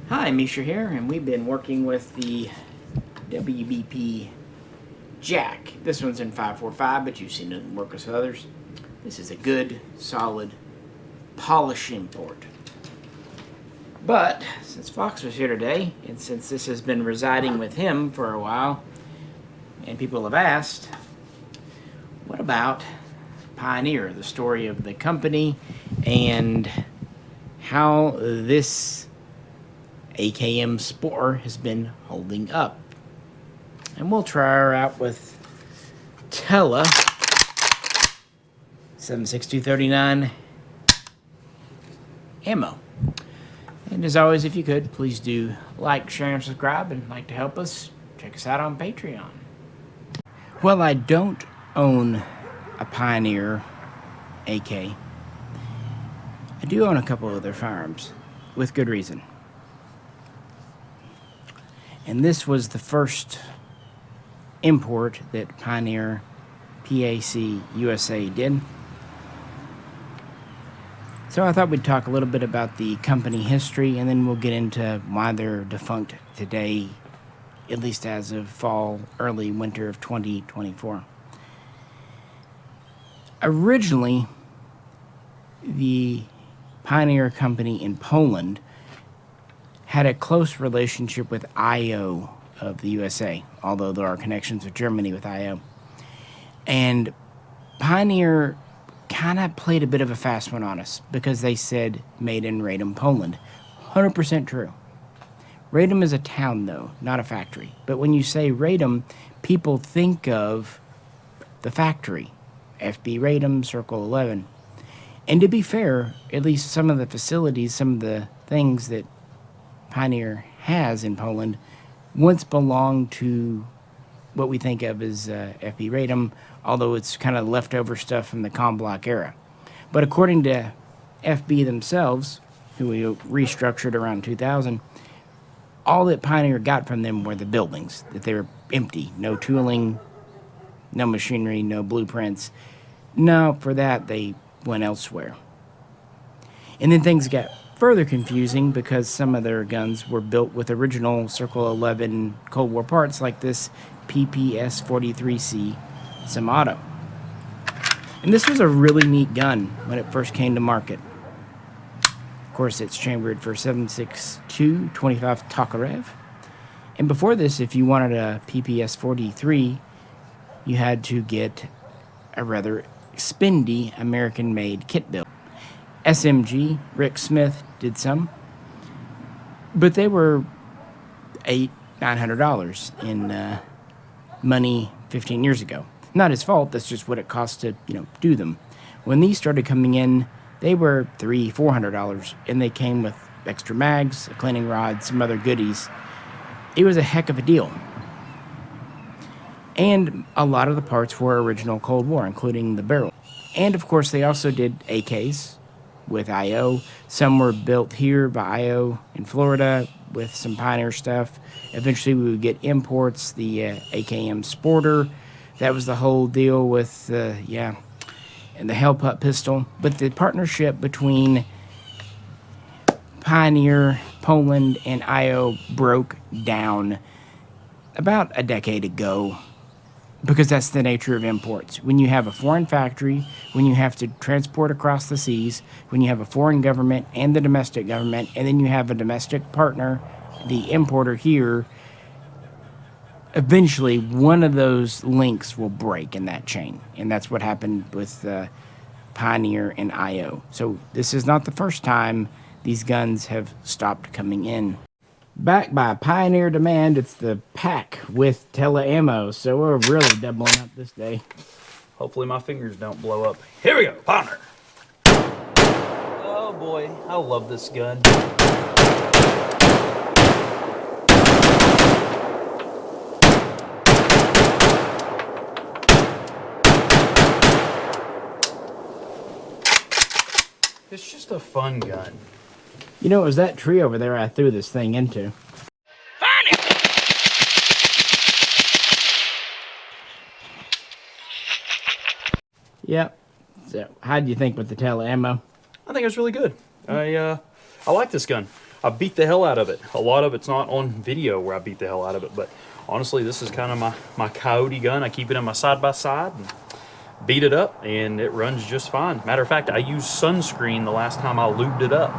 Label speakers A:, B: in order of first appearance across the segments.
A: Hi, Misha here, and we've been working with the WBP Jack. This one's in 545, but you've seen it work with others. This is a good, solid, polished import. But, since Fox was here today, and since this has been residing with him for a while, and people have asked, what about Pioneer, the story of the company, and how this AKM Sporter has been holding up. And we'll try her out with Tella 7.6239 ammo. And as always, if you could, please do like, share, and subscribe, and like to help us, check us out on Patreon. Well, I don't own a Pioneer AK. I do own a couple other firearms, with good reason. And this was the first import that Pioneer PAC-USA did. So I thought we'd talk a little bit about the company history, and then we'll get into why they're defunct today, at least as of fall, early winter of 2024. Originally, the Pioneer company in Poland had a close relationship with IO of the USA, although there are connections with Germany with IO. And Pioneer kind of played a bit of a fast one on us because they said made in Radom, Poland. 100% true. Radom is a town, though, not a factory. But when you say Radom, people think of the factory, FB Radom, Circle 11. And to be fair, at least some of the facilities, some of the things that Pioneer has in Poland once belonged to what we think of as FB Radom, although it's kind of leftover stuff from the Com Block era. But according to FB themselves, who we restructured around 2000, all that Pioneer got from them were the buildings, that they were empty, no tooling, no machinery, no blueprints. No, for that they went elsewhere. And then things got further confusing because some of their guns were built with original Circle 11 Cold War parts like this PPS-43C Samato. And this was a really neat gun when it first came to market. Of course, it's chambered for 7.62 25 Tokarev. And before this, if you wanted a PPS-43, you had to get a rather spendy American-made kit build. SMG, Rick Smith did some, but they were $800-900 in money 15 years ago. Not his fault, that's just what it cost to, do them. When these started coming in, they were $300-400, and they came with extra mags, a cleaning rod, some other goodies. It was a heck of a deal. And a lot of the parts were original Cold War, including the barrel. And of course, they also did AKs with IO. Some were built here by IO in Florida with some Pioneer stuff. Eventually we would get imports, the AKM Sporter. That was the whole deal with, and the Hellputt pistol. But the partnership between Pioneer, Poland, and IO broke down about a decade ago, because that's the nature of imports. When you have a foreign factory, when you have to transport across the seas, when you have a foreign government and the domestic government, and then you have a domestic partner, the importer here, eventually one of those links will break in that chain. And that's what happened with Pioneer and IO. So this is not the first time these guns have stopped coming in. Backed by Pioneer demand, it's the PAC with Tella ammo, so we're really doubling up this day.
B: Hopefully my fingers don't blow up. Here we go, Pioneer. Oh boy, I love this gun. It's just a fun gun.
A: It was that tree over there I threw this thing into. Yep. So, how do you think with the Tella ammo?
B: I think it's really good. I like this gun. I beat the hell out of it. A lot of it's not on video where I beat the hell out of it, but honestly, this is kind of my Coyote gun. I keep it in my side-by-side and beat it up, and it runs just fine. Matter of fact, I used sunscreen the last time I lubed it up.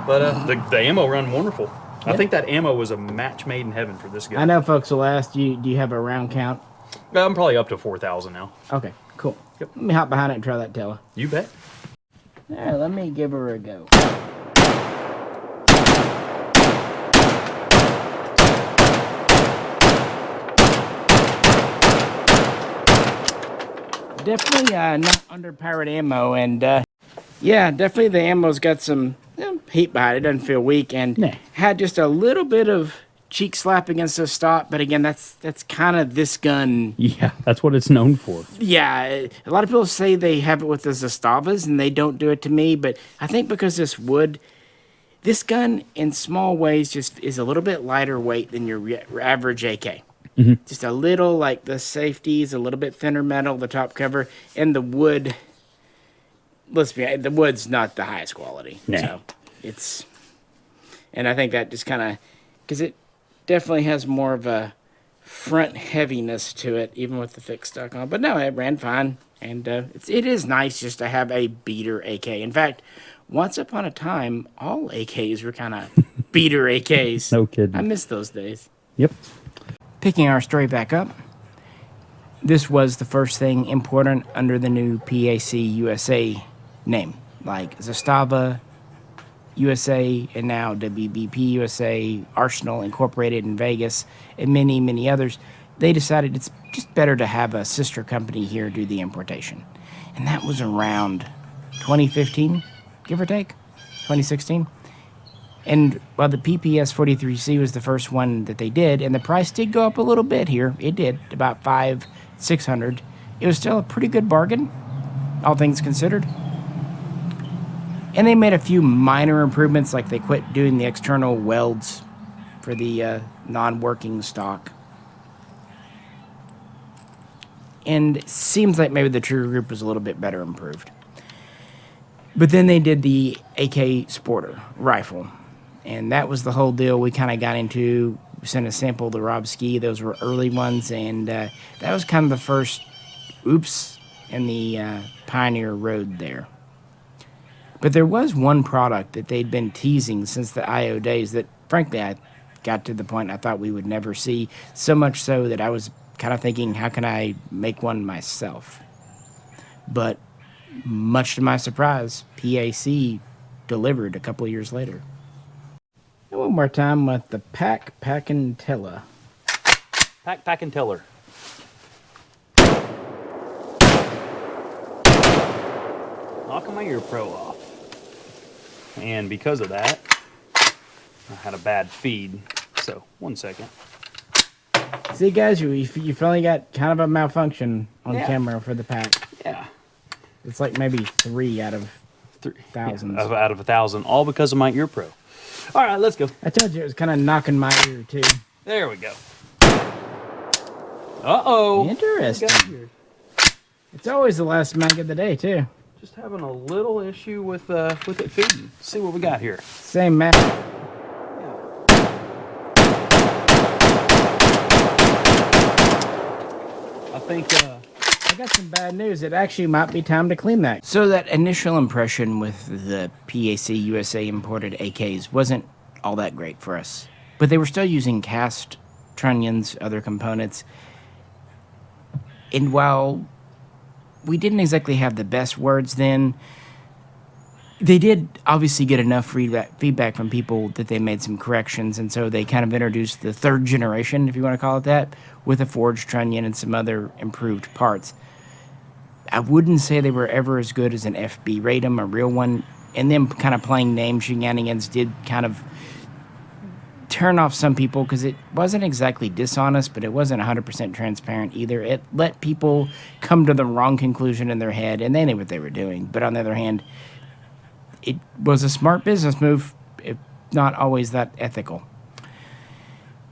B: But the ammo run wonderful. I think that ammo was a match made in heaven for this gun.
A: I know folks will ask, do you have a round count?
B: I'm probably up to 4,000 now.
A: Okay, cool.
B: Yep.
A: Let me hop behind it and try that Tella.
B: You bet.
A: All right, let me give her a go. Definitely not underpowered ammo, and yeah, definitely the ammo's got some heat behind it. Doesn't feel weak, and had just a little bit of cheek slap against the stock. But again, that's kind of this gun.
B: Yeah, that's what it's known for.
A: Yeah, a lot of people say they have it with the Zastavas, and they don't do it to me. But I think because this gun in small ways just is a little bit lighter weight than your average AK. Mm-hmm. Just a little, like the safeties, a little bit thinner metal, the top cover, and the wood. Let's be honest, the wood's not the highest quality.
B: Nah.
A: So it's, and I think that just kind of, because it definitely has more of a front heaviness to it, even with the fixed stock on. But no, it ran fine, and it is nice just to have a beater AK. In fact, once upon a time, all AKs were kind of beater AKs.
B: No kidding.
A: I miss those days.
B: Yep.
A: Picking our story back up, this was the first thing imported under the new PAC-USA name, like Zastava USA and now WBP USA, Arsenal Incorporated in Vegas, and many, many others. They decided it's just better to have a sister company here do the importation. And that was around 2015, give or take, 2016. And while the PPS 43C was the first one that they did, and the price did go up a little bit here, it did, about $500-600. It was still a pretty good bargain, all things considered. And they made a few minor improvements, like they quit doing the external welds for the non-working stock. And it seems like maybe the trigger group was a little bit better improved. But then they did the AK Sporter rifle. And that was the whole deal we kind of got into. We sent a sample to Rob Ski. Those were early ones. And that was kind of the first oops in the Pioneer Road there. But there was one product that they'd been teasing since the IO days that, frankly, I got to the point I thought we would never see. So much so that I was kind of thinking, how can I make one myself? But much to my surprise, PAC delivered a couple of years later. And one more time with the PAC AK Tella.
B: PAC AK Teller. Knocking my ear pro off. And because of that, I had a bad feed. So, 1 second.
A: See, guys, you finally got kind of a malfunction on camera for the PAC.
B: Yeah.
A: It's like maybe 3 out of thousands.
B: Yeah, out of 1,000, all because of my ear pro. All right, let's go.
A: I told you it was kind of knocking my ear, too.
B: There we go. Uh-oh.
A: Interesting. It's always the last mag of the day, too.
B: Just having a little issue with it feeding. Let's see what we got here.
A: Same mag.
B: I think
A: I got some bad news. It actually might be time to clean that. So that initial impression with the PAC-USA imported AKs wasn't all that great for us. But they were still using cast trunnions, other components. And while we didn't exactly have the best words then, they did obviously get enough feedback from people that they made some corrections, and so they kind of introduced the third generation, if you want to call it that, with a forged trunnion and some other improved parts. I wouldn't say they were ever as good as an FB Radom, a real one, and them kind of playing name shenanigans did kind of turn off some people because it wasn't exactly dishonest, but it wasn't 100% transparent either. It let people come to the wrong conclusion in their head, and they knew what they were doing. But on the other hand, it was a smart business move, if not always that ethical.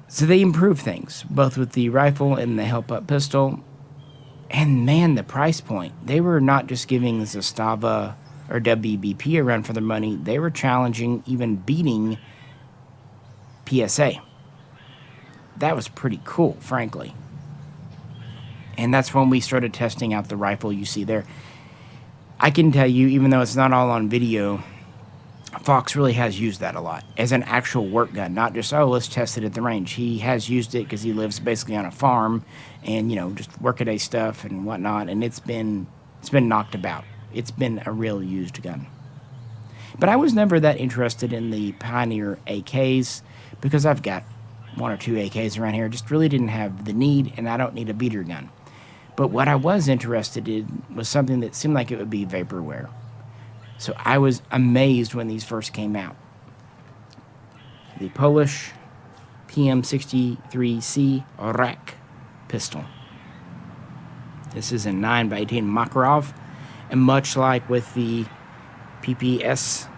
A: So they improved things, both with the rifle and the help-up pistol. And man, the price point. They were not just giving Zastava or WBP a run for their money. They were challenging, even beating PSA. That was pretty cool, frankly. And that's when we started testing out the rifle you see there. I can tell you, even though it's not all on video, Fox really has used that a lot as an actual work gun, not just, oh, let's test it at the range. He has used it because he lives basically on a farm and, just workaday stuff and whatnot, and it's been knocked about. It's been a real used gun. But I was never that interested in the Pioneer AKs because I've got 1 or 2 AKs around here. Just really didn't have the need, and I don't need a beater gun. But what I was interested in was something that seemed like it would be vaporware. So I was amazed when these first came out. The Polish PM63C Rack pistol. This is a 9x18 Makarov, and much like with the PPS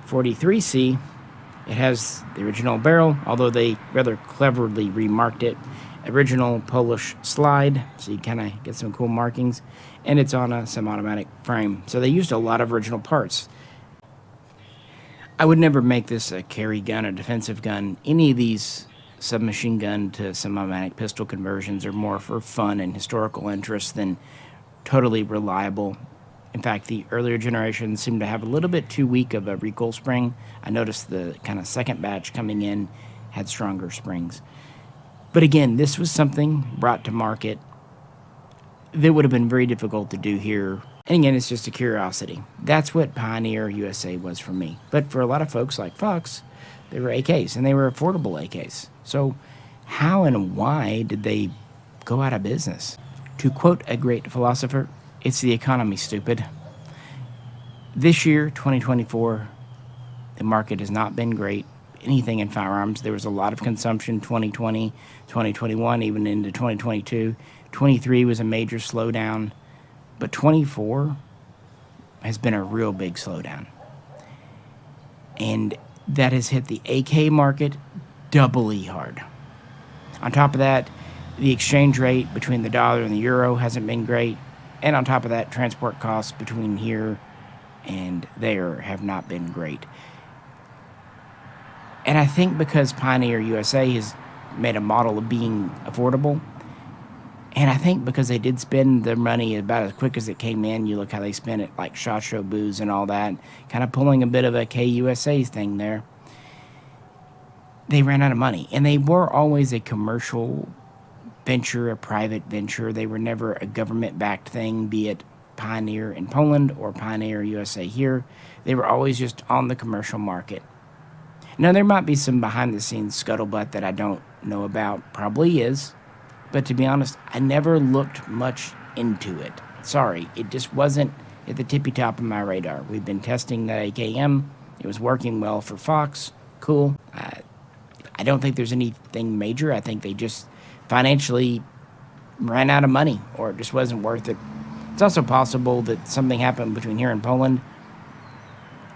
A: 43C, it has the original barrel, although they rather cleverly remarked it. Original Polish slide, so you kind of get some cool markings, and it's on a semi-automatic frame. So they used a lot of original parts. I would never make this a carry gun, a defensive gun. Any of these submachine gun to semi-automatic pistol conversions are more for fun and historical interest than totally reliable. In fact, the earlier generations seemed to have a little bit too weak of a recoil spring. I noticed the kind of second batch coming in had stronger springs. But again, this was something brought to market that would have been very difficult to do here. And again, it's just a curiosity. That's what Pioneer USA was for me. But for a lot of folks like Fox, they were AKs, and they were affordable AKs. So how and why did they go out of business? To quote a great philosopher, it's the economy, stupid. This year, 2024, the market has not been great. Anything in firearms. There was a lot of consumption 2020, 2021, even into 2022. 23 was a major slowdown, but 24 has been a real big slowdown. And that has hit the AK market doubly hard. On top of that, the exchange rate between the dollar and the euro hasn't been great. And on top of that, transport costs between here and there have not been great. And I think because Pioneer USA has made a model of being affordable, and I think because they did spend their money about as quick as it came in, you look how they spent it, like SHOT Show booze and all that, kind of pulling a bit of a KUSA thing there, they ran out of money. And they were always a commercial venture, a private venture. They were never a government-backed thing, be it Pioneer in Poland or Pioneer USA here. They were always just on the commercial market. Now, there might be some behind-the-scenes scuttlebutt that I don't know about. Probably is. But to be honest, I never looked much into it. Sorry, it just wasn't at the tippy top of my radar. We've been testing the AKM. It was working well for Fox. Cool. I don't think there's anything major. I think they just financially ran out of money, or it just wasn't worth it. It's also possible that something happened between here and Poland.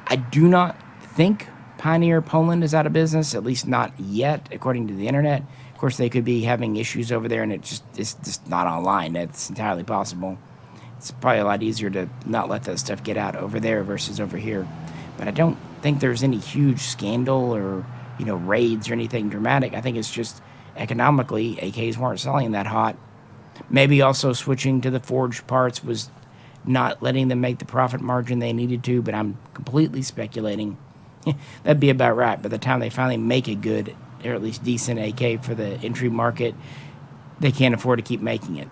A: I do not think Pioneer Poland is out of business, at least not yet, according to the internet. Of course, they could be having issues over there, and it's just not online. That's entirely possible. It's probably a lot easier to not let that stuff get out over there versus over here. But I don't think there's any huge scandal or, raids or anything dramatic. I think it's just economically, AKs weren't selling that hot. Maybe also switching to the forged parts was not letting them make the profit margin they needed to, but I'm completely speculating. That'd be about right. By the time they finally make a good, or at least decent AK for the entry market, they can't afford to keep making it.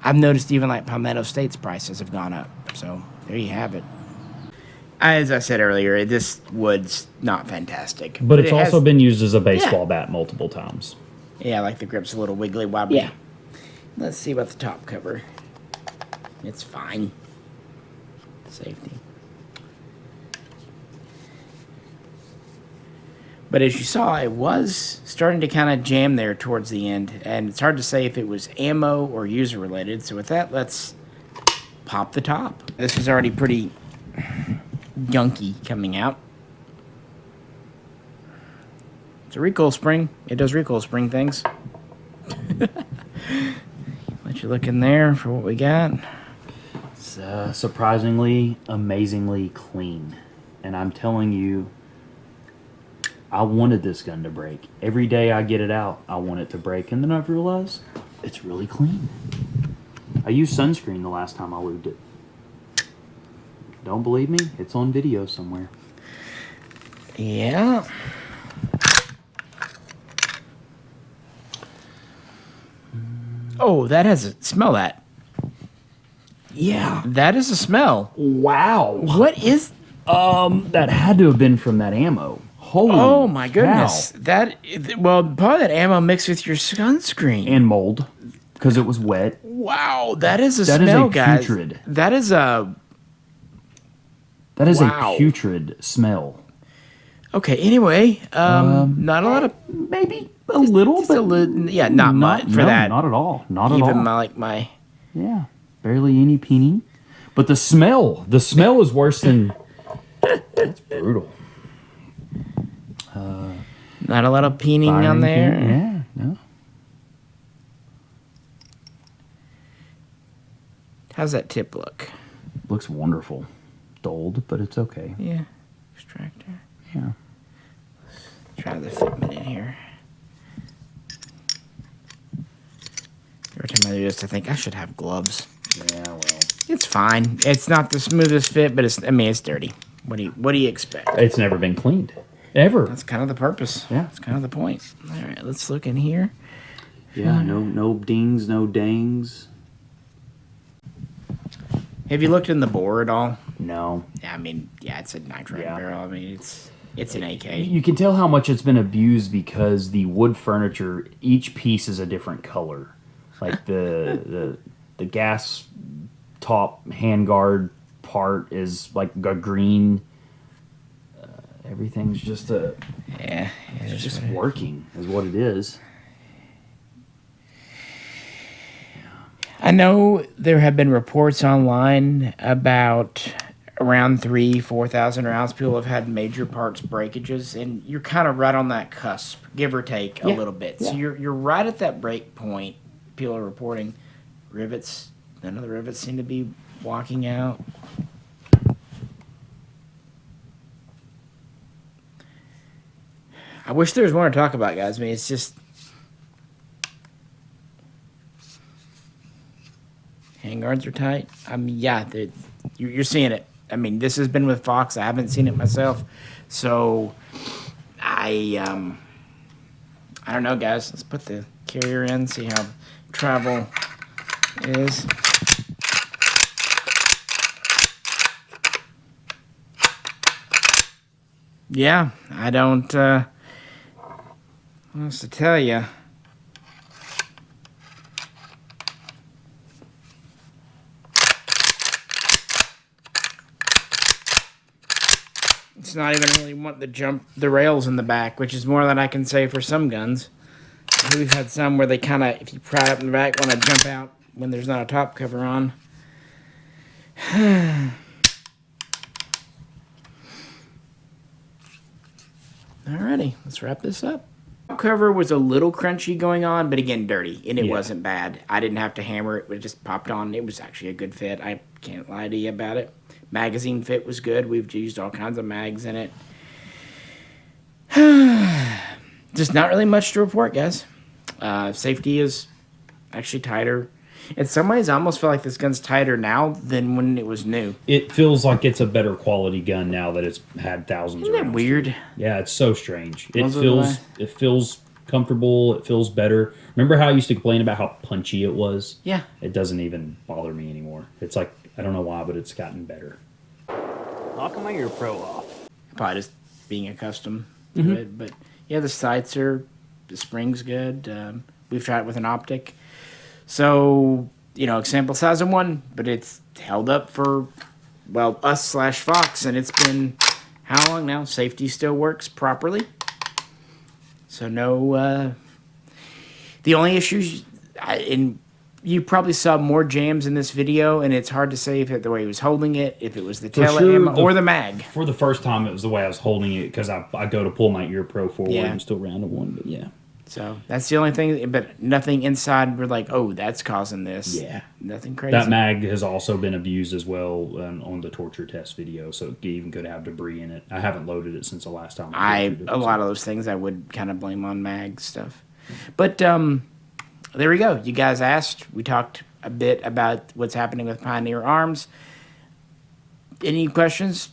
A: I've noticed even like Palmetto State's prices have gone up. So there you have it. As I said earlier, this wood's not fantastic.
B: But it's also been used as a baseball bat multiple times.
A: Yeah, like the grip's a little wiggly wobbly.
B: Yeah.
A: Let's see about the top cover. It's fine. Safety. But as you saw, it was starting to kind of jam there towards the end. And it's hard to say if it was ammo or user related. So with that, let's pop the top. This is already pretty gunky coming out. It's a recoil spring. It does recoil spring things. Let you look in there for what we got.
B: It's surprisingly, amazingly clean. And I'm telling you, I wanted this gun to break. Every day I get it out, I want it to break. And then I've realized it's really clean. I used sunscreen the last time I lubed it. Don't believe me? It's on video somewhere.
A: Yeah. Oh, that has a smell.
B: Yeah.
A: That is a smell.
B: Wow.
A: What is?
B: That had to have been from that ammo. Holy
A: Oh my
B: cow.
A: goodness! Well, probably that ammo mixed with your sunscreen
B: And mold, because it was wet.
A: Wow, that is a
B: That is
A: smell,
B: a
A: guys.
B: putrid.
A: That is a. Wow.
B: A putrid smell.
A: Okay. Anyway, not a lot of.
B: Maybe a little,
A: Just
B: but
A: a little, yeah, not much for
B: no,
A: that.
B: Not at all. Not at
A: Even
B: all.
A: my.
B: Yeah, barely any peening. But the smell is worse than. That's brutal.
A: Not a lot of peening on
B: Firing
A: there.
B: pin, yeah, no.
A: How's that tip look?
B: Looks wonderful. Dulled, but it's okay.
A: Yeah. Extractor.
B: Yeah.
A: Try the fitment in here. Every time I do this, I think I should have gloves.
B: Yeah, well.
A: It's fine. It's not the smoothest fit, but it's dirty. What do you expect?
B: It's never been cleaned. Ever.
A: That's kind of the purpose.
B: Yeah.
A: That's kind of the point. All right, let's look in here.
B: Yeah, no dings, no dangs.
A: Have you looked in the bore at all?
B: No.
A: Yeah, I mean, yeah, it's a nitrate
B: Yeah.
A: barrel. I mean, it's an AK.
B: You can tell how much it's been abused because the wood furniture, each piece is a different color. Like the gas top handguard part is like a green. Everything's just
A: Yeah,
B: it's just working is what it is.
A: I know there have been reports online about around 4,000 rounds. People have had major parts breakages, and you're kind of right on that cusp, give or take a little bit. So you're right at that break point. People are reporting rivets. None of the rivets seem to be walking out. I wish there was more to talk about, guys. I mean, it's just handguards are tight. I mean, yeah, you're seeing it. I mean, this has been with Fox. I haven't seen it myself, so I don't know, guys. Let's put the carrier in, see how travel is. Yeah, I don't. What else to tell you? It's not even really want the rails in the back, which is more than I can say for some guns. We've had some where they kind of, if you pry it up in the back, want to jump out when there's not a top cover on. Alrighty, let's wrap this up. Top cover was a little crunchy going on, but again, dirty, and it wasn't bad. I didn't have to hammer it; it just popped on. It was actually a good fit. I can't lie to you about it. Magazine fit was good. We've used all kinds of mags in it. Just not really much to report, guys. Safety is actually tighter. In some ways, I almost feel like this gun's tighter now than when it was new.
B: It feels like it's a better quality gun now that it's had thousands
A: Isn't
B: of
A: that
B: rounds.
A: weird?
B: Yeah, it's so strange.
A: Was it
B: It feels comfortable. It feels better. Remember how I used to complain about how punchy it was?
A: Yeah.
B: It doesn't even bother me anymore. It's like, I don't know why, but it's gotten better. Knocking my ear pro off.
A: Probably just being accustomed to it. But yeah, the spring's good. We've tried it with an optic. So, sample size of one, but it's held up for, us/Fox, and it's been, how long now? Safety still works properly. So no, the only issues, you probably saw more jams in this video, and it's hard to say if it the way he was holding it, if it was the tail ammo or the mag.
B: For the first time, it was the way I was holding it because I go to pull my ear pro forward
A: Yeah.
B: and still round one, but yeah.
A: So that's the only thing, but nothing inside. We're like, oh, that's causing this.
C: Yeah.
A: Nothing crazy.
B: That mag has also been abused as well on the torture test video, so it even could have debris in it. I haven't loaded it since the last time.
A: A lot of those things I would kind of blame on mag stuff. But there we go. You guys asked. We talked a bit about what's happening with Pioneer Arms. Any questions?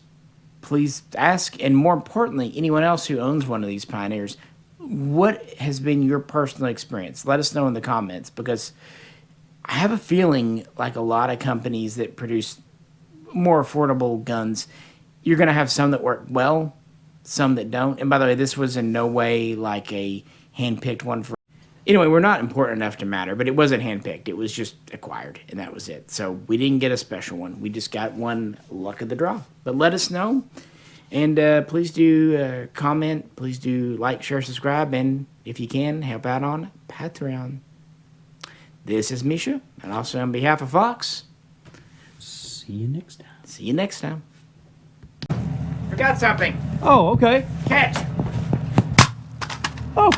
A: Please ask. And more importantly, anyone else who owns one of these Pioneers, what has been your personal experience? Let us know in the comments, because I have a feeling like a lot of companies that produce more affordable guns, you're going to have some that work well, some that don't. And by the way, this was in no way like a hand-picked one for... Anyway, we're not important enough to matter, but it wasn't hand-picked. It was just acquired, and that was it. So we didn't get a special one. We just got one luck of the draw. But let us know. And please do comment. Please do like, share, subscribe. And if you can, help out on Patreon. This is Misha. And also on behalf of Fox.
B: See you next time.
A: See you next time. Forgot something.
B: Oh, okay.
A: Catch.
B: Oh, cool.